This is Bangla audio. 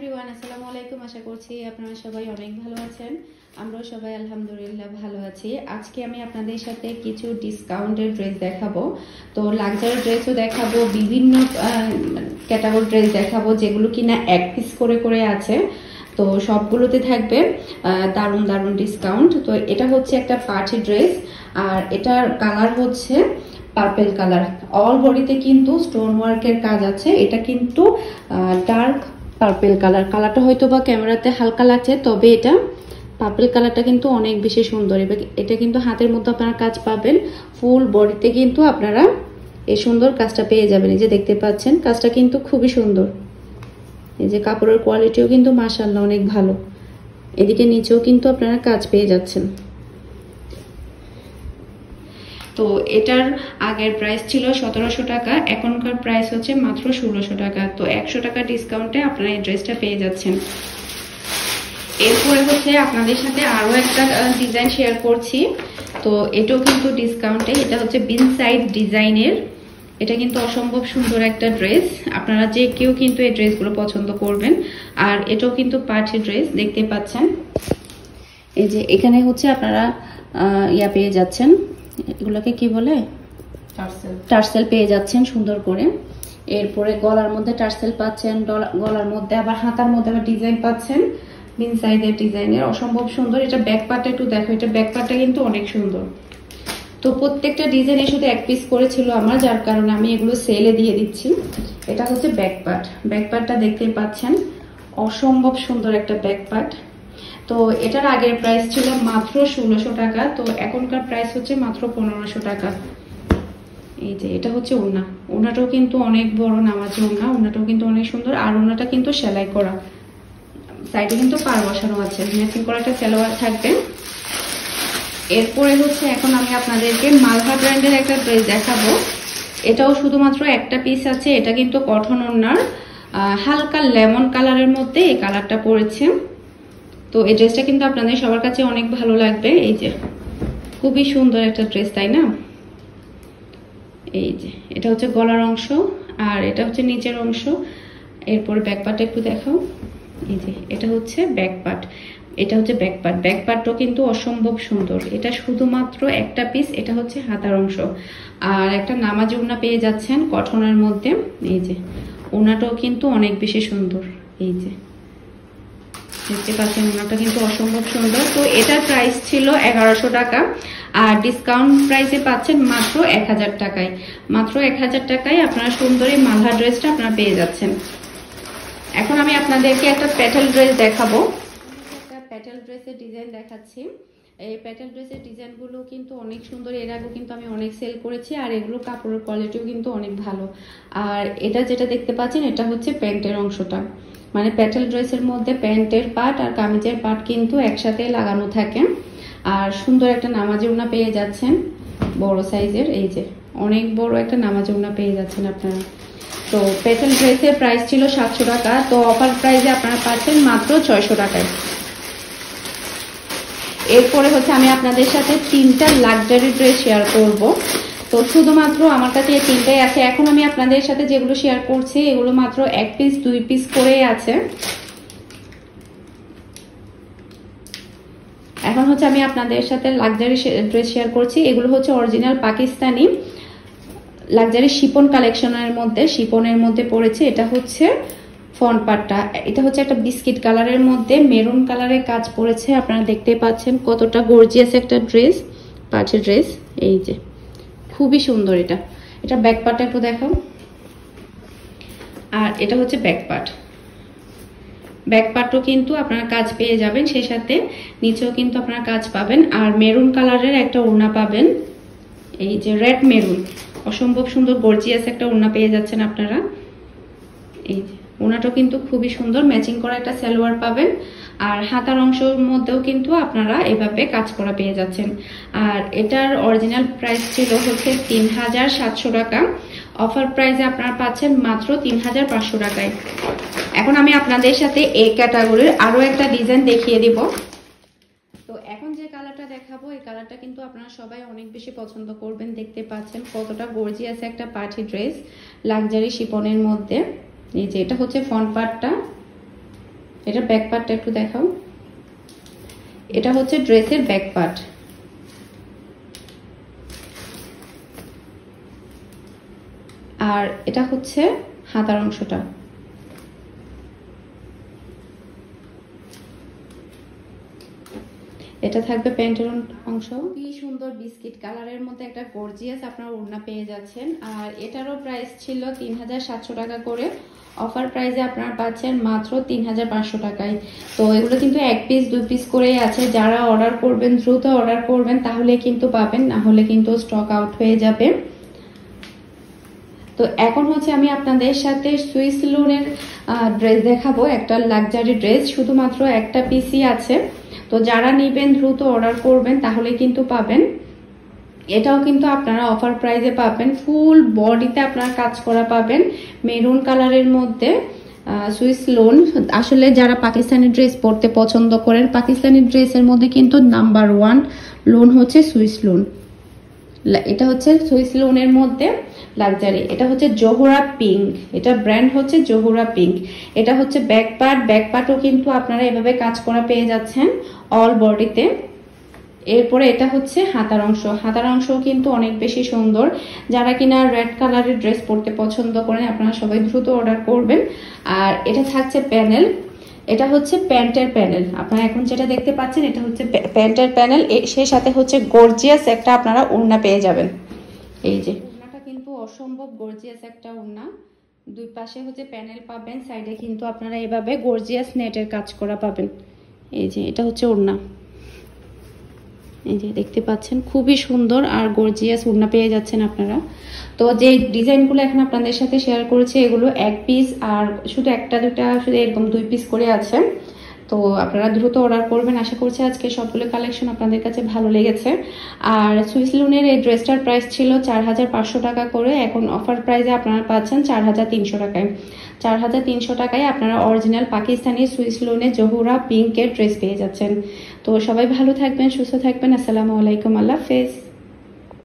এভরিওয়ান, আসসালামু আলাইকুম। আশা করছি আপনারা সবাই অনেক ভালো আছেন। আমরাও সবাই আলহামদুলিল্লাহ ভালো আছি। আজকে আমি আপনাদের সাথে কিছু ডিসকাউন্টের ড্রেস দেখাবো। তো লাক্সারি ড্রেসও দেখাবো, বিভিন্ন ক্যাটাগরি ড্রেস দেখাবো যেগুলো কিনা এক পিস করে করে আছে। তো সবগুলোতে থাকবে দারুণ দারুণ ডিসকাউন্ট। তো এটা হচ্ছে একটা পার্টি ড্রেস, আর এটার কালার হচ্ছে পার্পল কালার। অল বডিতে কিন্তু স্টোন ওয়ার্কের কাজ আছে। এটা কিন্তু ডার্ক পার্পল কালার। কালারটা হয়তো বা ক্যামেরাতে হালকা লাগছে, তবে এটা পার্পল কালারটা কিন্তু অনেক বেশি সুন্দর। এটা কিন্তু হাতের মধ্যে আপনারা কাজ পাবেন, ফুল বডিতে কিন্তু আপনারা এই সুন্দর কাজটা পেয়ে যাবেন। এই যে দেখতে পাচ্ছেন, কাজটা কিন্তু খুবই সুন্দর। এই যে কাপড়ের কোয়ালিটিও কিন্তু মাশাআল্লাহ অনেক ভালো। এদিকে নিচেও কিন্তু আপনারা কাজ পেয়ে যাচ্ছেন। তো এটার আগের প্রাইস ছিল 1700 টাকা, এখনকার প্রাইস হচ্ছে মাত্র 1600 টাকা। তো 100 টাকা ডিসকাউন্টে আপনারা এই ড্রেসটা পেয়ে যাচ্ছেন। এরপরে হচ্ছে আপনাদের সাথে আরো একটা ডিজাইন শেয়ার করছি। তো এটাও কিন্তু ডিসকাউন্টে। এটা হচ্ছে বিন সাইড ডিজাইনের। এটা কিন্তু অসম্ভব সুন্দর একটা ড্রেস। আপনারা যে কেউ কিন্তু এই ড্রেসগুলো পছন্দ করবেন। আর এটাও কিন্তু পার্টি ড্রেস, দেখতে পাচ্ছেন। এই যে এখানে হচ্ছে আপনারা ইয়া পেয়ে যাচ্ছেন, এগুলোকে কি বলে, টার্সেল পেয়ে যাচ্ছেন সুন্দর করে। এরপরে গলার মধ্যে টার্সেল পাচ্ছেন, গলার মধ্যে আবার হাতার মধ্যে আবার ডিজাইন পাচ্ছেন, বিন সাইডের ডিজাইনের। অসম্ভব সুন্দর। এটা ব্যাক পার্টটা একটু দেখো, এটা ব্যাক পার্টটা কিন্তু অনেক সুন্দর। তো প্রত্যেকটা ডিজাইনে শুধু এক পিস করেছিল আমার, যার কারণে আমি এগুলো সেলে দিয়ে দিচ্ছি। এটা হচ্ছে ব্যাক পার্ট। ব্যাক পার্টটা দেখতে পাচ্ছেন, অসম্ভব সুন্দর একটা ব্যাক পার্ট। তো এটার আগের প্রাইস ছিল মাত্র 1600 টাকা, তো এখনকার প্রাইস হচ্ছে মাত্র 1500 টাকা। এই যে এটা হচ্ছে ওড়না। ওড়নাটাও কিন্তু অনেক বড় নামাজি ওড়না। ওড়নাটাও কিন্তু অনেক সুন্দর, আর ওড়নাটা কিন্তু সেলাই করা, সাইডে কিন্তু পার বসানো আছে, ম্যাচিং করা একটা সালোয়ার থাকবে। এরপরে হচ্ছে এখন আমি আপনাদেরকে মালহা ব্র্যান্ডের একটা ড্রেস দেখাবো। এটাও শুধুমাত্র একটা পিস আছে। এটা কিন্তু কটন ওড়নার, হালকা লেমন কালারের মধ্যে এই কালারটা পড়েছে। তো এই ড্রেসটা কিন্তু আপনাদের সবার কাছে অনেক ভালো লাগবে। এই যে খুবই সুন্দর একটা ড্রেস, তাই না? এই যে এটা হচ্ছে গলার অংশ, আর এটা হচ্ছে নিচের অংশ। এরপর ব্যাক পার্টটা একটু দেখাও। এই যে এটা হচ্ছে ব্যাক পার্ট, এটা হচ্ছে ব্যাক পার্ট। ব্যাক পার্টও কিন্তু অসম্ভব সুন্দর। এটা শুধুমাত্র একটা পিস। এটা হচ্ছে হাতার অংশ, আর একটা নামাজি ওড়না পেয়ে যাচ্ছেন কটনের মধ্যে। এই যে ওড়নাটাও কিন্তু অনেক বেশি সুন্দর। এই যে দেখতে পাচ্ছেন, ওড়নাটা কিন্তু অসম্ভব সুন্দর। তো এটার প্রাইস ছিল 1100 টাকা, আর ডিসকাউন্ট প্রাইসে পাচ্ছেন মাত্র 1000 টাকায়। মাত্র 1000 টাকায় আপনারা সুন্দর এই মালহা ড্রেসটা আপনারা পেয়ে যাচ্ছেন। এখন আমি আপনাদেরকে একটা প্যাটেল ড্রেস দেখাবো। একটা প্যাটেল ড্রেসের ডিজাইন দেখাচ্ছি। এই প্যাটেল ড্রেসের ডিজাইনগুলো কিন্তু অনেক সুন্দর। এর আগেও কিন্তু আমি অনেক সেল করেছি, আর এগুলো কাপড়ের কোয়ালিটিও কিন্তু অনেক ভালো। আর এটা যেটা দেখতে পাচ্ছেন, এটা হচ্ছে প্যান্টের অংশটা। মানে প্যাটেল ড্রেসের মধ্যে প্যান্টের পার্ট আর কামিজের পার্ট কিন্তু একসাথে লাগানো থাকে। আর সুন্দর একটা নামাজি ওড়না পেয়ে যাচ্ছেন বড় সাইজের। এই যে অনেক বড় একটা নামাজি ওড়না পেয়ে যাচ্ছেন আপনারা। তো প্যাটেল ড্রেসের প্রাইস ছিল 700 টাকা, তো অফার প্রাইসে আপনারা পাচ্ছেন মাত্র 600 টাকায়। এরপরে হচ্ছে আমি আপনাদের সাথে 3টা লাক্সারি ড্রেস শেয়ার করব। তো শুধুমাত্র আমার কাছে এই 3টাই আছে। এখন আমি আপনাদের সাথে যেগুলো শেয়ার করছি, এগুলো মাত্র 1 পিস 2 পিস করেই আছে। এখন হচ্ছে আমি আপনাদের সাথে লাক্সারি ড্রেস শেয়ার করছি। এগুলো হচ্ছে অরিজিনাল পাকিস্তানি লাক্সারি শিপন কালেকশনের মধ্যে, শিপনের মধ্যে পড়েছে। এটা হচ্ছে ফ্রন্ট পার্টটা। এটা হচ্ছে একটা বিস্কিট কালারের মধ্যে মেরুন কালারের কাজ পড়েছে। আপনারা দেখতে পাচ্ছেন কতটা গর্জিয়াস একটা ড্রেস, পার্টি ড্রেস। এই যে খুবই সুন্দর। এটা ব্যাক পার্টটা একটু দেখাও। আর এটা হচ্ছে ব্যাক পার্ট। ব্যাক পার্টও কিন্তু আপনারা কাজ পেয়ে যাবেন, সেই সাথে নিচেও কিন্তু আপনারা কাজ পাবেন। আর মেরুন কালারের একটা ওড়না পাবেন। এই যে রেড মেরুন, অসম্ভব সুন্দর গর্জিয়াস একটা ওড়না পেয়ে যাচ্ছেন আপনারা। এই যে ওড়নাটাও কিন্তু খুবই সুন্দর, ম্যাচিং করা একটা সালোয়ার পাবেন। আর হাতার অংশের মধ্যেও কিন্তু আপনারা এভাবে কাজ করা পেয়ে যাচ্ছেন। আর এটার অরিজিনাল প্রাইস ছিল হচ্ছে 3700 টাকা। অফার প্রাইসে আপনারা পাচ্ছেন মাত্র 3500 টাকায়। এখন আমি আপনাদের সাথে এই ক্যাটাগরির আরো একটা ডিজাইন দেখিয়ে দিব। তো এখন যে কালারটা দেখাবো, এই কালারটা কিন্তু আপনারা সবাই অনেক বেশি পছন্দ করবেন। দেখতে পাচ্ছেন কতটা গর্জিয়াস একটা পার্টি ড্রেস লাক্সারি শিপনের মধ্যে। এই যে এটা হচ্ছে ফ্রন্ট পার্টটা। এটা ব্যাক পার্টটা একটু দেখাও। এটা হচ্ছে ড্রেসের ব্যাক পার্ট। আর এটা হচ্ছে হাতার অংশটা। এটা থাকবে প্যান্টের অংশ। কি সুন্দর বিস্কিট কালারের মধ্যে একটা গর্জিয়াস আপনারা ওড়না পেয়ে যাচ্ছেন। আর এটারও প্রাইস ছিল 3700 টাকা করে। অফার প্রাইসে আপনারা পাচ্ছেন মাত্র 3500 টাকায়। তো এগুলো কিন্তু 1 পিস 2 পিস করেই আছে। যারা অর্ডার করবেন দ্রুত অর্ডার করবেন, তাহলে কিন্তু পাবেন, না হলে কিন্তু স্টক আউট হয়ে যাবে। তো এখন হচ্ছে আমি আপনাদের সাথে সুইস লুনের ড্রেস দেখাবো, একটা লাক্সারি ড্রেস। শুধুমাত্র একটা পিসই আছে, তো যারা নেবেন দ্রুত অর্ডার করবেন, তাহলে কিন্তু পাবেন। এটাও কিন্তু আপনারা অফার প্রাইসে পাবেন। ফুল বডিতে আপনারা কাজ করা পাবেন মেরুন কালারের মধ্যে। সুইস লোন, আসলে যারা পাকিস্তানি ড্রেস পরতে পছন্দ করেন, পাকিস্তানি ড্রেসের মধ্যে কিন্তু নাম্বার 1 লোন হচ্ছে সুইস লোন। এটা হচ্ছে সুইস লোনের মধ্যে লাক্সারি। এটা হচ্ছে জোহরা পিঙ্ক, এটা ব্র্যান্ড হচ্ছে জোহরা পিঙ্ক। এটা হচ্ছে ব্যাক পার্ট। ব্যাক পার্টও কিন্তু আপনারা এভাবে কাজ করা পেয়ে যাচ্ছেন অল বডিতে। এরপরে এটা হচ্ছে হাতার অংশ। হাতার অংশও কিন্তু অনেক বেশি সুন্দর। যারা কিনা রেড কালারের ড্রেস পরতে পছন্দ করেন, আপনারা সবাই দ্রুত অর্ডার করবেন। আর এটা থাকছে প্যানেল। এটা হচ্ছে প্যান্টের প্যানেল। আপনারা এখন যেটা দেখতে পাচ্ছেন এটা হচ্ছে প্যান্টের প্যানেল। সেই সাথে হচ্ছে গর্জিয়াস একটা আপনারা ওড়না পেয়ে যাবেন। এই যে ওড়নাটা কিন্তু অসম্ভব গর্জিয়াস একটা ওড়না। দুই পাশে হচ্ছে প্যানেল পাবেন, সাইডে কিন্তু আপনারা এভাবে গর্জিয়াস নেটের কাজ করা পাবেন। এই যে এটা হচ্ছে ওড়না, এই যে দেখতে পাচ্ছেন, খুবই সুন্দর আর গর্জিয়াস ওড়না পেয়ে যাচ্ছেন আপনারা। তো যে ডিজাইনগুলো এখন আপনাদের সাথে শেয়ার করেছি, এগুলো 1 পিস আর শুধু একটা দুটা শুধু এরকম 2 পিস করে আছে। তো আপনারা দ্রুত অর্ডার করবেন। আশা করছি আজকে সবগুলো কালেকশন আপনাদের কাছে ভালো লেগেছে। আর সুইস লুনের এই ড্রেসটার প্রাইস ছিল 4500 টাকা করে। এখন অফার প্রাইসে আপনারা পাচ্ছেন 4300 টাকায়। 4300 টাকায় আপনারা অরিজিনাল পাকিস্তানি সুইস লুনের জোহরা পিঙ্কের ড্রেস পেয়ে যাচ্ছেন। তো সবাই ভালো থাকবেন, সুস্থ থাকবেন। আসসালামু আলাইকুম, আল্লাহ হাফেজ।